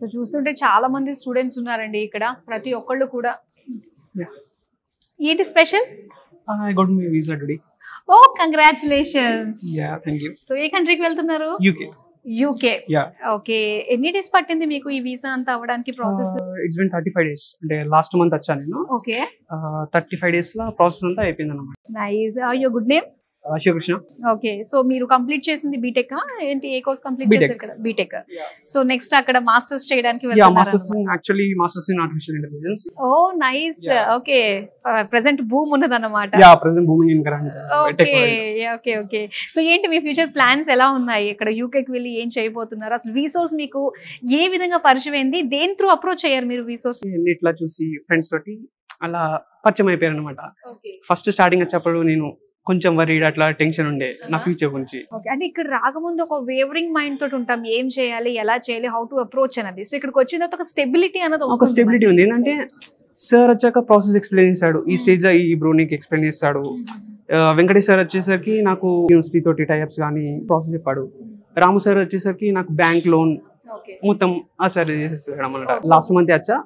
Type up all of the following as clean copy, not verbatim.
So చూస్తుంటే చాలా మంది స్టూడెంట్స్ ఉన్నారండి ఇక్కడ, ప్రతి ఒక్కళ్ళు కూడా. ఏంటి special? I got my visa today. Oh congratulations. Yeah, thank you. So ఏ కంట్రీకి వెళ్తున్నారు? UK. యూకే. Yeah. ఓకే, ఎన్ని డేస్ పట్టింది మీకు ఈ వీసా అంతా అవ్వడానికి ప్రాసెస్? It's been 35 days. అంటే లాస్ట్ మంత్ వచ్చాను నేను. ఓకే, 35 days లో ప్రాసెస్ అంతా అయిపోయింది అన్నమాట. Nice. Your good name? Sivakrishna. Okay, so మీరు కంప్లీట్ చేసింది బీటెక్ ఏంటి? ఏ కోర్స్ కంప్లీట్ B.Tech. చేశారు ఇక్కడ? బీటెక్. సో నెక్స్ట్ అక్కడ మాస్టర్స్ చేయడానికి Yeah, వెళ్తున్నారు? masters in artificial intelligence. Oh nice. Okay, present boom ఉన్నదన్నమాట. Yeah, present booming in current tech okay world. Okay okay. So ఏంటి మీ ఫ్యూచర్ ప్లాన్స్ ఎలా ఉన్నాయి? ఇక్కడ యూకేకి వెళ్ళి ఏం చేయబోతున్నారు? అసలు రీసోర్స్ మీకు ఏ విధంగా పరిచయం అయింది? దేని త్రూ అప్రోచ్ అయ్యారు మీరు రీసోర్స్? ఇట్లా చూసి ఫ్రెండ్స్ తోటి అలా పరిచయం అయిపోయారు అనమాట. ఓకే ఫస్ట్ స్టార్టింగ్ వచ్చేప్పుడు నేను కొంచెం వరీడ్, అట్లా టెన్షన్ ఉండే నా ఫ్యూచర్ గురించి. ఓకే, అంటే ఇక్కడ రాకముందు ఒక వేవరింగ్ మైండ్ తోటి ఉంటాం, ఏం చేయాలి, ఎలా చేయాలి, హౌ టు అప్రోచ్ అనేది. సో ఇక్కడికి వచ్చిన తర్వాత ఒక స్టెబిలిటీ అనేది ఒక వస్తుంది. స్టెబిలిటీ ఉంది. ఏంటంటే సార్ వచ్చాక ప్రాసెస్ ఎక్స్ప్లెయిన్ చేస్తాడు, ఈ స్టేజ్ లో ఈ బ్రో నీకు ఎక్స్ప్లెయిన్ చేస్తాడు. వెంకటేష్ సార్ వచ్చేసరికి నాకు యూనివర్సిటీ తోటి టైప్స్ కానీ ప్రాసెస్ చెప్పాడు. రాము సార్ వచ్చేసరికి నాకు బ్యాంక్ లోన్ ఓకే మొత్తం ఆ సార్ చేసేసాడు అన్నమాట. లాస్ట్ మంత్ వచ్చా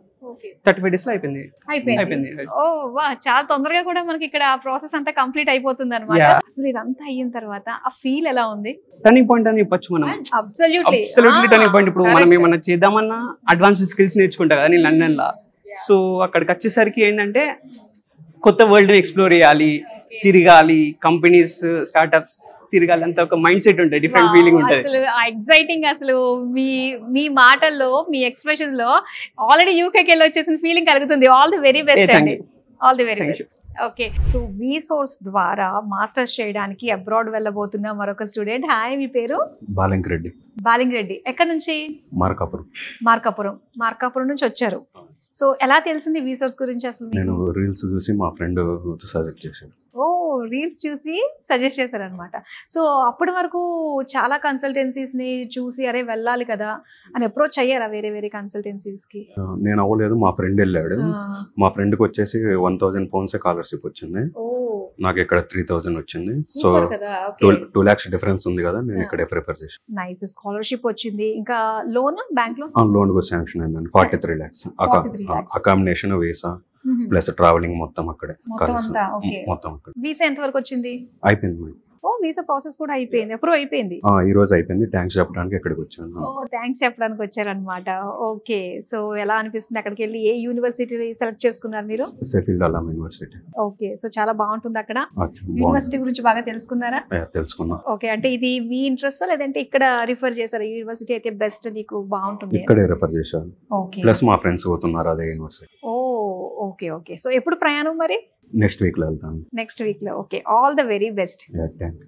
35 days లో అయిపోయింది. ఓ వా, చాలా తొందరగా కూడా మనకి ఇక్కడ ప్రాసెస్ అంతా కంప్లీట్ అయిపోతుంది అనమాట. Yeah. అసలు ఇదంతా అయిన తర్వాత ఆ ఫీల్ ఎలా ఉంది? టర్నింగ్ పాయింట్ అని చెప్పొచ్చు మనం. Absolutely turning point. ఇప్పుడు మనం ఏమన్నా చేద్దామన్నా అడ్వాన్స్ స్కిల్స్ నేర్చుకుంటా కదా నేను లండన్ లా. సో అక్కడికి వచ్చేసరికి ఏంటంటే కొత్త వరల్డ్ ని ఎక్స్ప్లోర్ చేయాలి, తిరగాలి, కంపెనీస్ స్టార్ట్అప్స్ తిరగాలి, అంత ఒక మైండ్ సెట్ ఉంటుంది, డిఫరెంట్ ఫీలింగ్ ఉంటుంది. అసలు ఎగ్జైటింగ్. అసలు మీ మీ మాటల్లో, మీ ఎక్స్ప్రెషన్ లో ఆల్రెడీ యూకేకి వెళ్ళి వచ్చేసిన ఫీలింగ్ కలుగుతుంది. ఆల్ ది వెరీ బెస్ట్ అండి. All the very best. Okay, so వీసోర్స్ ద్వారా మాస్టర్స్ చేయడానికి అబ్రాడ్ వెళ్ళబోతున్న మరొక స్టూడెంట్. హాయ్, మీ పేరు? బాలింగ్ రెడ్డి. బాలింగ్ రెడ్డి. ఎక్కడి నుంచి? మార్కాపురం. మార్కాపురం నుంచి వచ్చారు. సో ఎలా తెలిసింది వీసోర్స్ గురించి అసలు? నేను రీల్స్ చూసి మా ఫ్రెండ్ సజెస్ట్ చేశాను. ఓ, రీల్స్ చూసి సజెస్ట్ చేశారనమాట. సో అప్పటి వరకు చాలా కన్సల్టెన్సీస్ ని చూసి అరే వెళ్ళాలి కదా అని అప్రోచ్ అయ్యారా వేరే వేరే కన్సల్టెన్సీస్ కి? నేను అవ్వలేదు, మా ఫ్రెండ్ వెళ్ళాడు. మా ఫ్రెండ్ కి వచ్చేసి 1000 pounds స్కాలర్షిప్ వచ్చింది. నాకు ఇక్కడ 3000 వచ్చింది. సో 2 lakhs డిఫరెన్స్ ఉంది కదా, నేను ఇక్కడ ప్రిఫర్ చేశాను. నైస్. స్కాలర్షిప్ వచ్చింది. ఇంకా లోన్ బ్యాంక్ లో? లోన్ కూడా శాంక్షన్ అయిందండి. 43 lakhs. Accommodation, visa plus travelling మొత్తం అక్కడే. మొత్తం అక్కడ. వీసా ఎంత వరకు వచ్చింది? అయిపోయింది. ఓ, వీసా ప్రాసెస్ కూడా అయిపోయింది, అప్రూవ్ అయిపోయింది. ఈ రోజు అయిపోయింది. థ్యాంక్స్ చెప్పడానికి ఇక్కడికి వచ్చాను. ఓ, థ్యాంక్స్ చెప్పడానికి వచ్చారనమాట. ఓకే, సో ఎలా అనిపిస్తుంది అక్కడికి వెళ్ళి? ఏ యూనివర్సిటీ సెలెక్ట్ చేసుకున్నారు మీరు? Sheffield Hallam university. Okay, so చాలా బాగుంటుంది అక్కడ. యూనివర్సిటీ గురించి బాగా తెలుసుకున్నారా? తెలుసుకున్నా. ఓకే, అంటే ఇది మీ ఇంట్రెస్ట్ లేదంటే ఇక్కడ రిఫర్ చేశారు? యూనివర్సిటీ అయితే బెస్ట్, నీకు బాగుంటుంది ఇక్కడే రిఫర్ చేశాను. ఓకే, ప్లస్ మా ఫ్రెండ్స్ పోతున్నారు అదే యూనివర్సిటీ. ఓ ఓకే ఓకే. సో ఎప్పుడు ప్రయాణం మరి? నెక్స్ట్ వీక్ లో వెళ్తాను. నెక్స్ట్ వీక్ లో. Okay, all the very best. Thank you.